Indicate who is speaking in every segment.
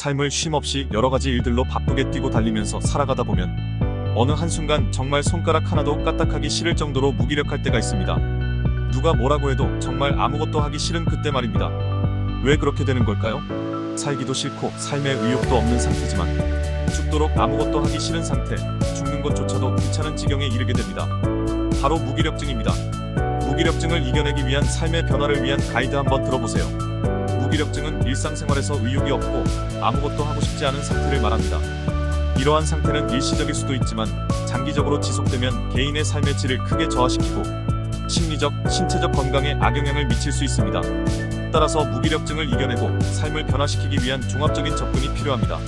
Speaker 1: 삶을 쉼없이 여러가지 일들로 바쁘게 뛰고 달리면서 살아가다 보면 어느 한순간 정말 손가락 하나도 까딱하기 싫을 정도로 무기력할 때가 있습니다. 누가 뭐라고 해도 정말 아무것도 하기 싫은 그때 말입니다. 왜 그렇게 되는 걸까요? 살기도 싫고 삶의 의욕도 없는 상태지만 죽도록 아무것도 하기 싫은 상태, 죽는 것조차도 귀찮은 지경에 이르게 됩니다. 바로 무기력증입니다. 무기력증을 이겨내기 위한 삶의 변화를 위한 가이드 한번 들어보세요. 무기력증은 일상생활에서 의욕이 없고 아무것도 하고 싶지 않은 상태를 말합니다. 이러한 상태는 일시적일 수도 있지만 장기적으로 지속되면 개인의 삶의 질을 크게 저하시키고 심리적, 신체적 건강에 악영향을 미칠 수 있습니다. 따라서 무기력증을 이겨내고 삶을 변화시키기 위한 종합적인 접근이 필요합니다.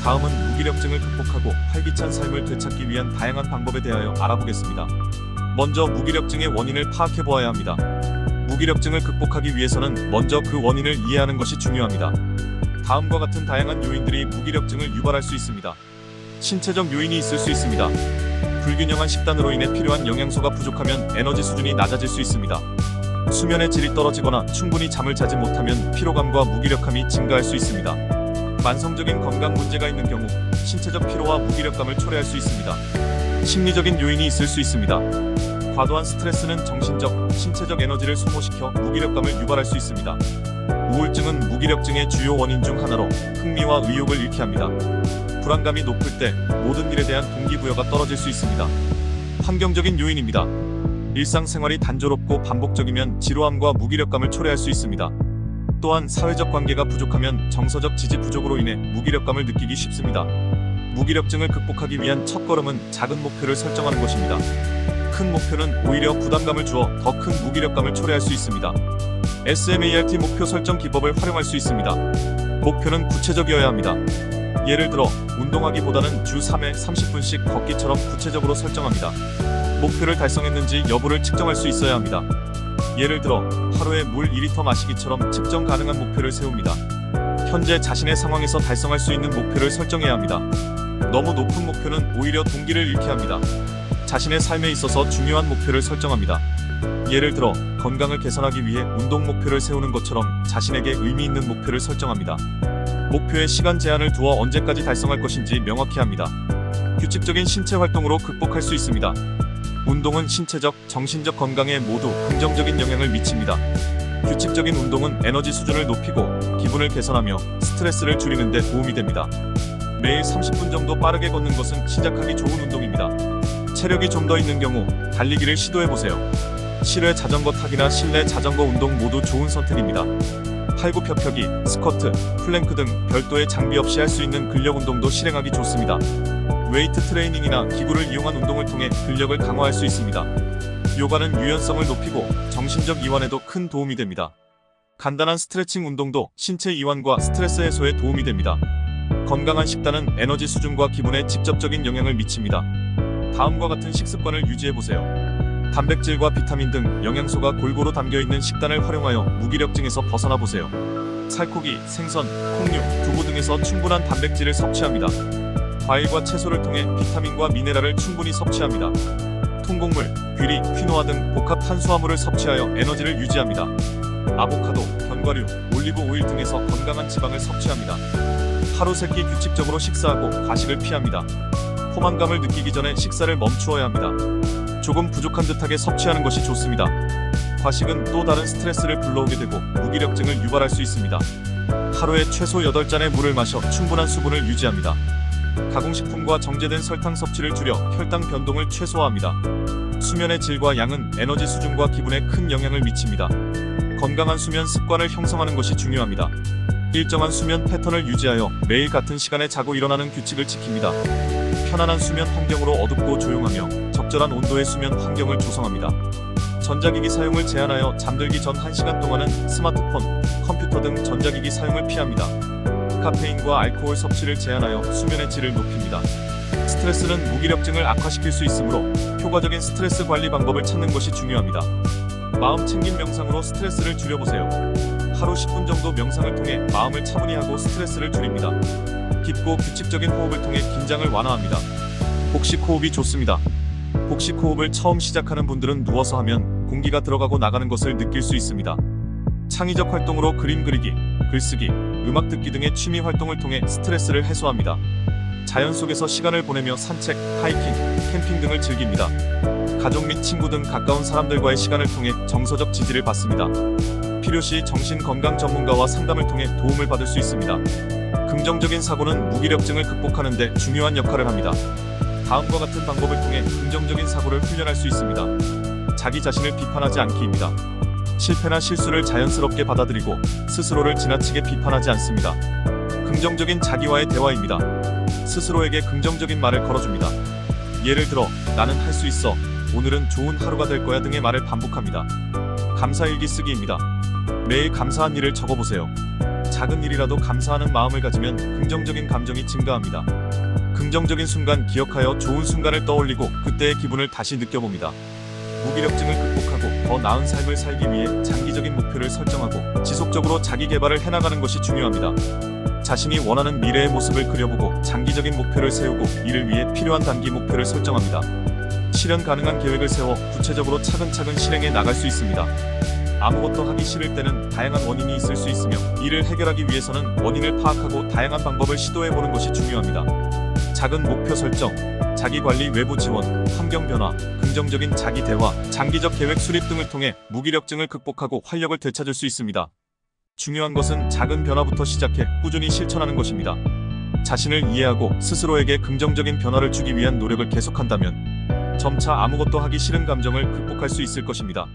Speaker 1: 다음은 무기력증을 극복하고 활기찬 삶을 되찾기 위한 다양한 방법에 대하여 알아보겠습니다. 먼저 무기력증의 원인을 파악해보아야 합니다. 무기력증을 극복하기 위해서는 먼저 그 원인을 이해하는 것이 중요합니다. 다음과 같은 다양한 요인들이 무기력증을 유발할 수 있습니다. 신체적 요인이 있을 수 있습니다. 불균형한 식단으로 인해 필요한 영양소가 부족하면 에너지 수준이 낮아질 수 있습니다. 수면의 질이 떨어지거나 충분히 잠을 자지 못하면 피로감과 무기력함이 증가할 수 있습니다. 만성적인 건강 문제가 있는 경우 신체적 피로와 무기력감을 초래할 수 있습니다. 심리적인 요인이 있을 수 있습니다. 과도한 스트레스는 정신적, 신체적 에너지를 소모시켜 무기력감을 유발할 수 있습니다. 우울증은 무기력증의 주요 원인 중 하나로 흥미와 의욕을 잃게 합니다. 불안감이 높을 때 모든 일에 대한 동기부여가 떨어질 수 있습니다. 환경적인 요인입니다. 일상생활이 단조롭고 반복적이면 지루함과 무기력감을 초래할 수 있습니다. 또한 사회적 관계가 부족하면 정서적 지지 부족으로 인해 무기력감을 느끼기 쉽습니다. 무기력증을 극복하기 위한 첫걸음은 작은 목표를 설정하는 것입니다. 큰 목표는 오히려 부담감을 주어 더 큰 무기력감을 초래할 수 있습니다. SMART 목표 설정 기법을 활용할 수 있습니다. 목표는 구체적이어야 합니다. 예를 들어 운동하기보다는 주 3회 30분씩 걷기처럼 구체적으로 설정합니다. 목표를 달성했는지 여부를 측정할 수 있어야 합니다. 예를 들어 하루에 물 2리터 마시기처럼 측정 가능한 목표를 세웁니다. 현재 자신의 상황에서 달성할 수 있는 목표를 설정해야 합니다. 너무 높은 목표는 오히려 동기를 잃게 합니다. 자신의 삶에 있어서 중요한 목표를 설정합니다. 예를 들어 건강을 개선하기 위해 운동 목표를 세우는 것처럼 자신에게 의미 있는 목표를 설정합니다. 목표에 시간 제한을 두어 언제까지 달성할 것인지 명확히 합니다. 규칙적인 신체 활동으로 극복할 수 있습니다. 운동은 신체적, 정신적 건강에 모두 긍정적인 영향을 미칩니다. 규칙적인 운동은 에너지 수준을 높이고 기분을 개선하며 스트레스를 줄이는 데 도움이 됩니다. 매일 30분 정도 빠르게 걷는 것은 시작하기 좋은 운동입니다. 체력이 좀 더 있는 경우 달리기를 시도해보세요. 실외 자전거 타기나 실내 자전거 운동 모두 좋은 선택입니다. 팔굽혀펴기, 스쿼트, 플랭크 등 별도의 장비 없이 할 수 있는 근력 운동도 실행하기 좋습니다. 웨이트 트레이닝이나 기구를 이용한 운동을 통해 근력을 강화할 수 있습니다. 요가는 유연성을 높이고 정신적 이완에도 큰 도움이 됩니다. 간단한 스트레칭 운동도 신체 이완과 스트레스 해소에 도움이 됩니다. 건강한 식단은 에너지 수준과 기분에 직접적인 영향을 미칩니다. 다음과 같은 식습관을 유지해보세요. 단백질과 비타민 등 영양소가 골고루 담겨있는 식단을 활용하여 무기력증에서 벗어나보세요. 살코기, 생선, 콩류, 두부 등에서 충분한 단백질을 섭취합니다. 과일과 채소를 통해 비타민과 미네랄을 충분히 섭취합니다. 통곡물, 귀리, 퀴노아 등 복합 탄수화물을 섭취하여 에너지를 유지합니다. 아보카도, 견과류, 올리브 오일 등에서 건강한 지방을 섭취합니다. 하루 3끼 규칙적으로 식사하고 과식을 피합니다. 포만감을 느끼기 전에 식사를 멈추어야 합니다. 조금 부족한 듯하게 섭취하는 것이 좋습니다. 과식은 또 다른 스트레스를 불러오게 되고 무기력증을 유발할 수 있습니다. 하루에 최소 8잔의 물을 마셔 충분한 수분을 유지합니다. 가공식품과 정제된 설탕 섭취를 줄여 혈당 변동을 최소화합니다. 수면의 질과 양은 에너지 수준과 기분에 큰 영향을 미칩니다. 건강한 수면 습관을 형성하는 것이 중요합니다. 일정한 수면 패턴을 유지하여 매일 같은 시간에 자고 일어나는 규칙을 지킵니다. 편안한 수면 환경으로 어둡고 조용하며 적절한 온도의 수면 환경을 조성합니다. 전자기기 사용을 제한하여 잠들기 전 1시간 동안은 스마트폰, 컴퓨터 등 전자기기 사용을 피합니다. 카페인과 알코올 섭취를 제한하여 수면의 질을 높입니다. 스트레스는 무기력증을 악화시킬 수 있으므로 효과적인 스트레스 관리 방법을 찾는 것이 중요합니다. 마음 챙김 명상으로 스트레스를 줄여보세요. 하루 10분 정도 명상을 통해 마음을 차분히 하고 스트레스를 줄입니다. 깊고 규칙적인 호흡을 통해 긴장을 완화합니다. 복식 호흡이 좋습니다. 복식 호흡을 처음 시작하는 분들은 누워서 하면 공기가 들어가고 나가는 것을 느낄 수 있습니다. 창의적 활동으로 그림 그리기, 글쓰기, 음악 듣기 등의 취미 활동을 통해 스트레스를 해소합니다. 자연 속에서 시간을 보내며 산책, 하이킹, 캠핑 등을 즐깁니다. 가족 및 친구 등 가까운 사람들과의 시간을 통해 정서적 지지를 받습니다. 필요시 정신건강 전문가와 상담을 통해 도움을 받을 수 있습니다. 긍정적인 사고는 무기력증을 극복하는 데 중요한 역할을 합니다. 다음과 같은 방법을 통해 긍정적인 사고를 훈련할 수 있습니다. 자기 자신을 비판하지 않기입니다. 실패나 실수를 자연스럽게 받아들이고 스스로를 지나치게 비판하지 않습니다. 긍정적인 자기와의 대화입니다. 스스로에게 긍정적인 말을 걸어줍니다. 예를 들어, 나는 할 수 있어, 오늘은 좋은 하루가 될 거야 등의 말을 반복합니다. 감사일기 쓰기입니다. 매일 감사한 일을 적어보세요. 작은 일이라도 감사하는 마음을 가지면 긍정적인 감정이 증가합니다. 긍정적인 순간 기억하여 좋은 순간을 떠올리고 그때의 기분을 다시 느껴봅니다. 무기력증을 극복하고 더 나은 삶을 살기 위해 장기적인 목표를 설정하고 지속적으로 자기 개발을 해나가는 것이 중요합니다. 자신이 원하는 미래의 모습을 그려보고 장기적인 목표를 세우고 이를 위해 필요한 단기 목표를 설정합니다. 실현 가능한 계획을 세워 구체적으로 차근차근 실행해 나갈 수 있습니다. 아무것도 하기 싫을 때는 다양한 원인이 있을 수 있으며 이를 해결하기 위해서는 원인을 파악하고 다양한 방법을 시도해보는 것이 중요합니다. 작은 목표 설정, 자기관리, 외부 지원, 환경 변화, 긍정적인 자기 대화, 장기적 계획 수립 등을 통해 무기력증을 극복하고 활력을 되찾을 수 있습니다. 중요한 것은 작은 변화부터 시작해 꾸준히 실천하는 것입니다. 자신을 이해하고 스스로에게 긍정적인 변화를 주기 위한 노력을 계속한다면 점차 아무것도 하기 싫은 감정을 극복할 수 있을 것입니다.